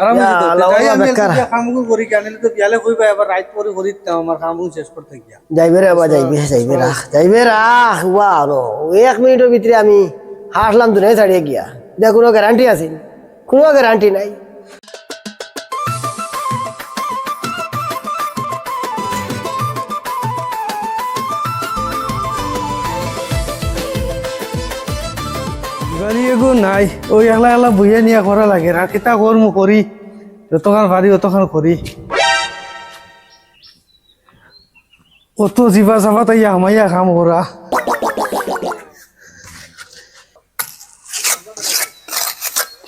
আরাম ইয়া হইছে তো আল্লাহ যাই আমি বেকার। কামগু করি কানিলে তো বিয়ালে কইবা এবার রাত পরে করিতাম আমার কামগু শেষ করতে গিয়া যাইবে রে বাবা, যাইবে রাখ বাবা। 1 মিনিটের ভিতরে আমি হাসলাম দুনিয়া ছাড়িয়ে গিয়া। দেখ কোনো গ্যারান্টি আছে? কোনো গ্যারান্টি নাই। গাড়ি এগো নাই ওই একলা একলা বইয়া নিয়ে করা লাগে আর কিতা করমু করি যতক্ষণ পারি অতক্ষণ করি অত জিবা চাবা তাই আমাইয়া কাম করা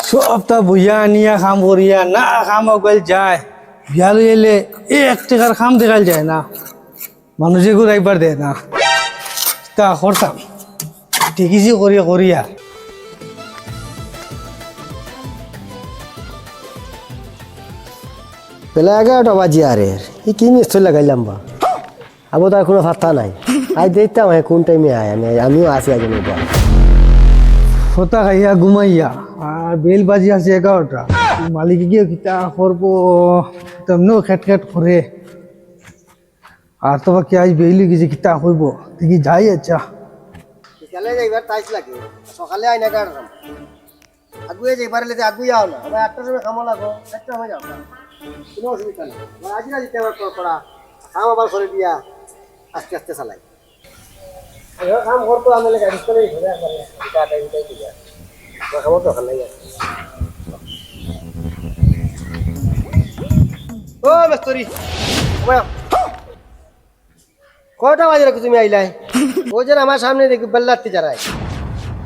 সপ্তাহ বইয়া নিয়া কাম করিয়া না কাম অকাল যায় বিয়াল এলে 1 টাকার কাম দেখাল যায় না মানুষে ঘুরাইবার দেয় না তা করতাম ঠিকই করিয়া করিয়া বেলা 11টা বাজি আরে কি মিস্ত্রি লাগাইলাম বা আবো তার কোনো ফাত্তা নাই। আজ দেখতাম কোন টাইমে আয় আমিও আসি আজ বা ফোতা খাইয়া ঘুমাইয়া আর বেল বাজি আছে 11টা মালিকে গিয়ে কিতা করবো তেমনিও খেট খেট করে আর তোমার কি আজ বেইলি গেছে কিতা করবো দেখি যাই আচ্ছা বিকালে যাইবার টাইস লাগে, সকালে আইনা কার আগুয়ে যাইবার লেতে আগুয়ে আও না। আমি 8টার সময় খামো লাগো, 1টা হয়ে যাও না, কোনো অসুবিধা নেই। আজ না দিতে আমার পড়া খাম আবার করে দিয়া আস্তে আস্তে চালাই কাম করতো আমি গাড়ি করে ঘুরে আসলে দিয়া খাবার দরকার নাই। ও মেস্তরি কয়টা বাজে রেখে তুমি আইলাই? ওই যে আমার সামনে দেখি বেল্লাতে যারাই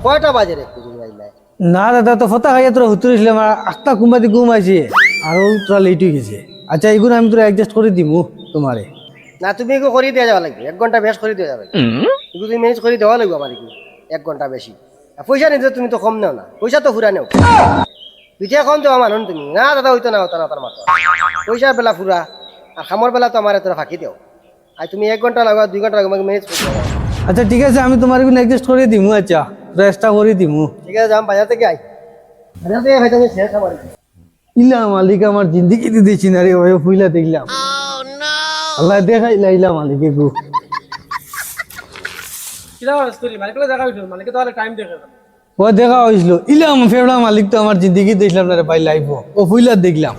কয়টা বাজে রেখে তুমি আইলাই? না দাদা তো ফোতা খাইয়া তোরা হুতুরিছিল আমার 8টা কুম্বাদি ঘুমাইছে আর তোরা লেট হয়ে গেছে আচ্ছা এইগুলো আমি তোরা অ্যাডজাস্ট করে দিমু তোমারে না তুমি এগুলো করে দেওয়া যাওয়া লাগবে, 1 ঘন্টা বেশ করে দেওয়া যাবে, এগুলো তুমি ম্যানেজ করে দেওয়া লাগবে আমার কি 1 ঘন্টা বেশি। আর পয়সা নিতে তুমি তো কম নেও না, পয়সা তো ফুরা নেও, দুইটা কম দেওয়া মানুষ তুমি না দাদা হইতো না হতো না তার মাত্র পয়সা বেলা ফুরা আর খামর বেলা তো আমার তোরা ফাঁকি দেও। আর তুমি 1 ঘন্টা লাগবে 2 ঘন্টা লাগবে ম্যানেজ করে দেওয়া। আচ্ছা ঠিক আছে আমি তোমার এগুলো অ্যাডজাস্ট করে দিমু আচ্ছা চেষ্টা করে দিমু ঠিক আছে যাম বাজার থেকে আই, বাজার থেকে খাইতে আমি শেষ আমার ইলা মালিক আমার জিন্দগি দিয়েছি না রে ভাই ফুইলা দেখলাম আল্লাহ দেখাইলা ইলা মালিকে গো ও দেখা হয়েছিল ইলা আমার ফেভরা মালিক তো আমার জিন্দগি দেখলাম না রে ভাই লাইফ ও ফুইলা দেখলাম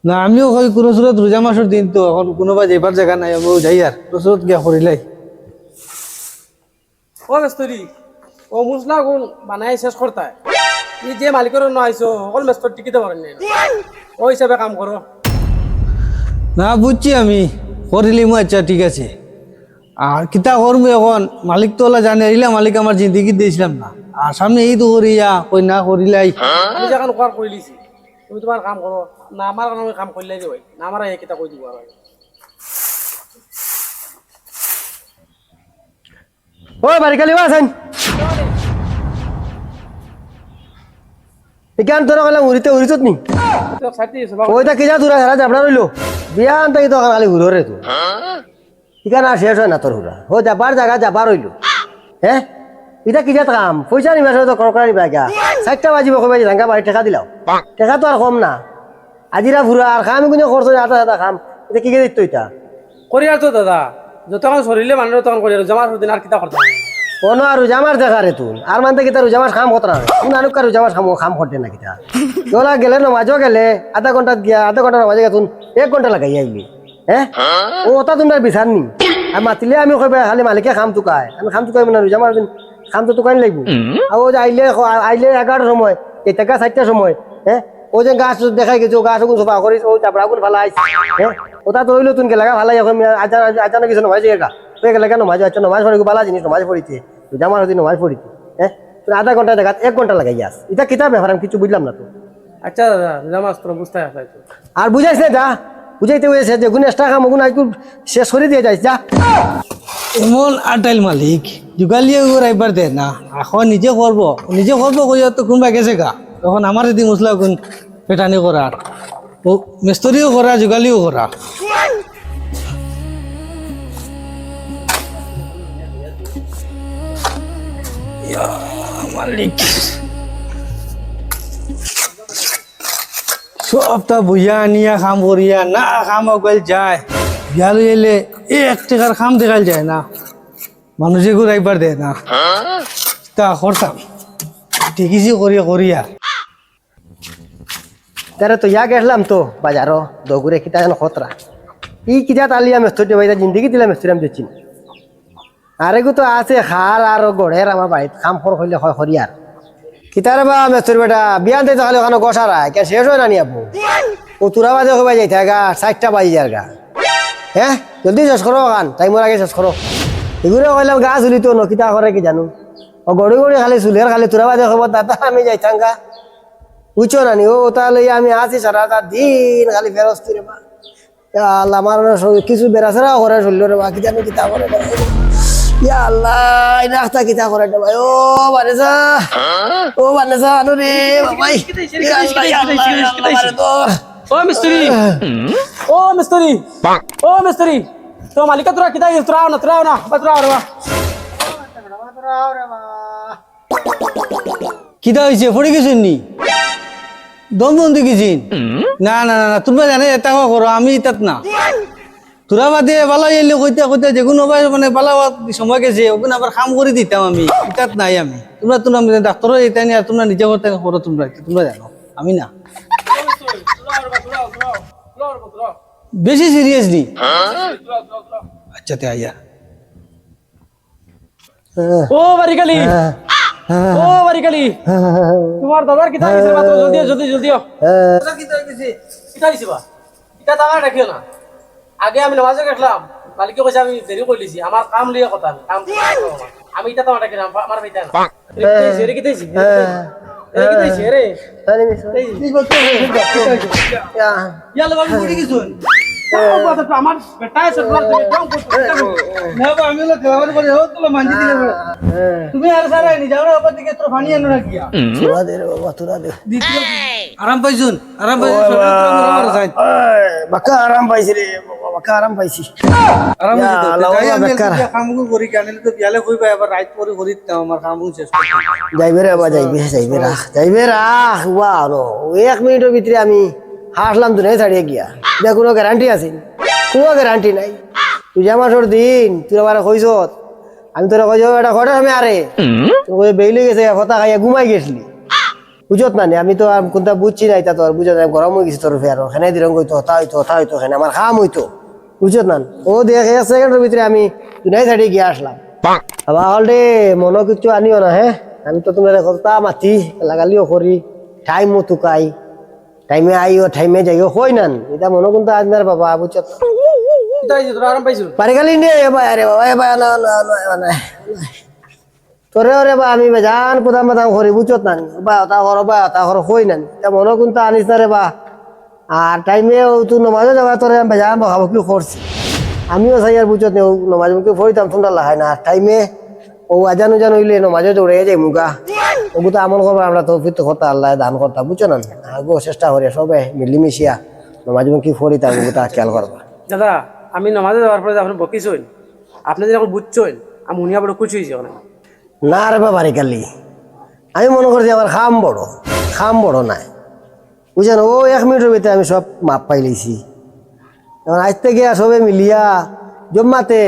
না আমিও কই কোনো সুরত রোজা মাসের দিন তো এখন কোনোবা যাইবার জায়গা নাই আমিও যাই আর সুরত গিয়া করিলাই ও মেস্তরি ও মুসলা গুণ বানাই শেষ করতা ই যে মালিকের ন আইসো সকল মেস্তর টিকিতে পারেন নাই ও হিসাবে কাম করো না বুঝছি আমি করিলি মু আচ্ছা ঠিক আছে আর কিতা করবো এখন মালিক তো ওলা জানে ইলা মালিক আমার জিন্দগি দিয়েছিলাম না আর সামনে এই তো করিয়া কই না করিলাই আমি যখন কোয়ার কই লিছি তুমি তোমার কাম করো না আমার কারণে কাম করলে যে ভাই না আমার এই কিতা কই দিব আর ও বাড়ি কালি আছেন এখান তোরা কলাম উড়িত নি তো সাথে সবা ওইটা কি যা তোরা সারা যাবড়া রইলো বিয়ান তাই তো খালি ঘুরে তুই ঠিকানা শেষ হয় না তোর ঘুরা ও যাবার জায়গা যাবার রইলো হ্যাঁ এটা কি যা কাম পয়সা নিবা তো কড়কড়া নিবা গা 4টা বাজিব কবে জাঙ্গা বাড়ি টাকা দিলাও টাকা তো আর কম না আজিরা ঘুরা আর খাম কোনে খরচ আটা আটা খাম এটা কি দিত এটা করি আর তো দাদা যতক্ষণ শরীরে মানুষ তখন করি আর জমা দিন আর কিতা করতে কোনো আর রোজামার দেখা রে তুই আর মানতে কি তার রোজামার খাম কতরা কোন আনুকা রোজামার খাম করতে না কিতা তোলা গেলে নমাজও গেলে আধা ঘন্টা গিয়া আধা ঘন্টা নমাজে গেতুন 1 ঘন্টা লাগাই আইলি হ্যাঁ ও ওটা তুমি বিচার নি আর মাতিলে আমি কইবা খালি মালিকে খাম চুকায় আমি খাম চুকাই না রোজামার দিন খাম তো চুকাই লাগবো আর ও যে আইলে 11টার সময় এই টাকা 4টার সময় হ্যাঁ ও যে গাছ দেখাই গেছে ও গাছ ওগুন সফা করিস ও চাপড়া গুন ভালো আইস হ্যাঁ ওটা তো হইলো তুমি লাগা ভালো এখন আজানো কিছু নমাজ গেগা হয়ে গেলে কেন নমাজ আচ্ছা নমাজ পড়ে বালা জিনিস নমাজ পড়িতে জামার দিন নমাজ পড়িতে হ্যাঁ তুমি আধা ঘন্টা দেখা 1 ঘন্টা লাগাই যাস এটা কিতা ব্যাপার আমি কিছু বুঝলাম না তো আচ্ছা দাদা জমা তো বুঝতে আসলে আর বুঝাইছ না যা বুঝাইতে হয়েছে যে গুণ এক্সট্রা কাম গুণ আইকু শেষ করে দিয়ে যাইস যা এমন আটাইল মালিক যুগালিয়ে রাইবার দে না এখন নিজে করবো কইয়া তো কোনবা গেছে গা তখন আমার যদি মশলা গুণ পেটানি করার ও মিস্ত্রিও করা যুগালিও করা মালিক সপ্তাহ বইয়া আনিয়া খাম করিয়া না খাম অকল যায় বিয়াল এলে এক টাকার খাম দেখাল যায় না মানুষে ঘুরাইবার দেয় না তা করতাম ঠিকইছি করিয়া করিয়া তারে তো ইয়া গেলাম তো বাজারও দগুরে কিতা যেন খতরা ই কিতা তালিয়া মেস্তরি ভাই জিন্দগি দিলাম মেস্তরি আমি দিচ্ছি আরে গো তো আছে খার আর গড়ের আমার বাড়িতে খাম খর হইলে হয় হরিয়ার কিতারে বা মেস্তরি বেটা বিয়ান দিতে খালি ওখানে গসারা কে শেষ হয় না নি আপু ও তুরা বাজে হইবা যাইতে গা 60টা বাজি যার গা হ্যাঁ জলদি শেষ করো খান টাইমের আগে শেষ করো এগুলো কইলাম গা চুলি তো নকিতা করে কি জানো ও গড়ি গড়ি খালি চুলের খালি তুরা বাজে খবর দাদা আমি যাইতাম গা বুঝছো না নি ও তাহলে আমি আছি সারা দিন খালি ফেরস্তি রে বা আল্লাহ আমার কিছু বেড়াছেরা করে চললো রে বা কি জানি কিতা করে ইয়া আল্লাহ এই রাস্তা কিতা করে রে ভাই ও বানেসা আনো রে ভাই ও মিস্ত্রি ও মিস্ত্রি ও মিস্ত্রি তো মালিক তোরা কিতা তোরাও না তোরাও রে বা কিতা হয়েছে পড়ে গেছেন নি দম বন্ধু গেছিন না না না তোমরা জানে এটা করো আমি ইতাত না তোরা বাদে বালা এলে কইতে কইতে যেগুলো মানে বালা সময় গেছে ওগুলো আবার কাম করে দিতাম আমি ইতাত নাই আমি তোমরা ডাক্তারও এটা নিয়ে আর তোমরা নিজে করতে করো তোমরা জানো আমি না বেশি সিরিয়াস নি আচ্ছা তে আইয়া ও বারিকালি ও বারিকালি তোমার দাদার কিতা হইছে মাত্র জলদি দাদা কিতা হইছে কিতা হইছে বা কিতা টাকা রাখিও না আগে আমি নামাজে গেছলাম মালিকে কইছে আমি দেরি কইলিছি আমার কাম লিয়ে কথা আমি এটা তোমার ডাকি না আমার ভাইতা না রে কিতা হইছে কিতা হইছে রে ইয়ালা বাবু পড়ে গেছুন আমার বেটা আছে তোমার না বা আমি লোক খাবার করে হো তো মানজি দিলে তুমি আর সারা নি যাও না ওপর দিকে তোর পানি আনো না কিয়া তুরা দে রে বাবা তুরা দে আরাম পাইছুন বাকা আরাম পাইছি রে বাকা আরাম পাইছি আরাম ইয়া আল্লাহ বেকার কামগু করি কানেলে তো বিয়ালে কইবা এবার রাত পরে করি তা আমার কামগু শেষ যাইবে রে বাবা যাইবে রাখ ওয়াও 1 মিনিটের ভিতরে আমি হাসলাম তো নাই ছাড়িয়ে গিয়া যা কোনো গ্যারান্টি আছে কোনো গ্যারান্টি নাই তুই জামাসর দিন তুই আমার কইছ আমি তোরা কইছ এটা ঘরে আমি আরে তুই বেইলে গেছে কথা খাইয়া ঘুমাই গেছলি বুঝত না আমি তো আর কোনটা বুঝছি নাই তা তো আর বুঝত গরম হয়ে গেছে তোর ফের ওখানে দিরং কইতো তা হইতো এখানে আমার খাম হইতো বুঝত না ও দেখে 1 সেকেন্ডের ভিতরে আমি দুনাই ছাড়িয়ে গিয়ে আসলাম আবার অলরে মনো কিছু আনিও না হ্যাঁ আমি তো তোমার কথা মাতি লাগালিও করি টাইম মতো কাই টাইমে আইও টাইমে যাইও কই নান এটা মনো কিন্তু আজ না বাবা বুঝত কিতা হইছে তোরা আরাম পাইছু পারে গালি নে আরে বাবা না তোরে ওরে বা আমি বেজান কোদাম বাদাম করি বুঝত না বা তা করো কই নান এটা মনো কিন্তু আনিস না রে বা আর টাইমে তুই নমাজে যাবা তোরে আমি বেজান ভাবো কি করছি আমিও চাই আর বুঝত নেই নমাজ মুখে পড়িতাম ঠান্ডা লাগাই না টাইমে ও আজান উজান হইলে নমাজে দৌড়ে যাই মুগা ওগু তো আমল করবো আমরা তো ফির করতে আল্লাহ দান করতাম বুঝছো না আগো চেষ্টা করি সবে মিলিমিশিয়া নমাজ মুখে পড়িতাম ওগু তা খেয়াল করবা দাদা আমি নামাজে যাওয়ার পরে আপনি বকিছুন আপনি যখন বুঝছেন আমি উনিয়া বড় খুশি হয়েছি ওখানে না রে বাবা রে কালি আমি মনে করছি আমার খাম বড় নাই বুঝছেন ও 1 মিনিটের ভিতরে আমি সব মাপ পাই লইছি এখন আজ থেকে সবে মিলিয়া জম্মাতে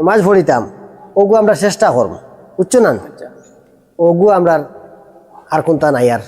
মাছ পড়িতাম ওগু আমরা চেষ্টা করব বুঝছো না ওগু আমরা আর কোনটা নাই আর